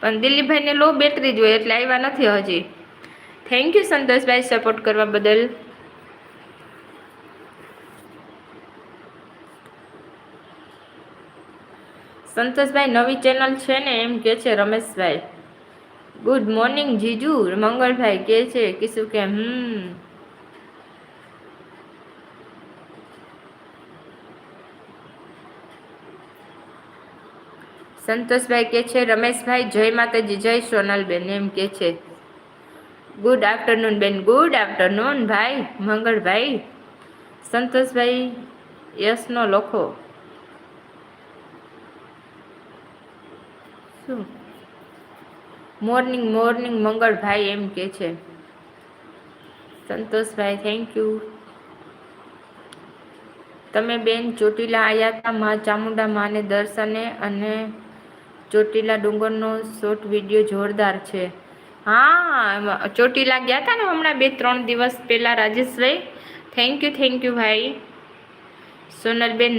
પણ દિલીપભાઈને લો બેટરી જોઈએ એટલે આવ્યા નથી હજી. થેન્ક યુ સંતોષભાઈ સપોર્ટ કરવા બદલ. સંતોષભાઈ નવી ચેનલ છે ને એમ કે છે રમેશભાઈ. ગુડ મોર્નિંગ જીજુ મંગળભાઈ કે છે કીશું કે સંતોષભાઈ કે છે રમેશભાઈ જય માતાજી જય સોનલબેન એમ કે છે. ગુડ આફ્ટરનૂન બેન, ગુડ આફ્ટરનૂન ભાઈ મંગળભાઈ. સંતોષભાઈ યસનો લખો. શું મોર્નિંગ મોર્નિંગ મંગળભાઈ એમ કે છે સંતોષભાઈ. Thank you. તમે બેન ચોટીલા આવ્યા હતા માં ચામુંડા માને દર્શને અને ચોટીલા ડુંગરનો શોર્ટ વિડીયો જોરદાર છે. હા ચોટીલા ગયા હતા ને હમણાં 2-3 દિવસ પહેલા રાજેશભાઈ. થેન્ક યુ ભાઈ. સોનલબેન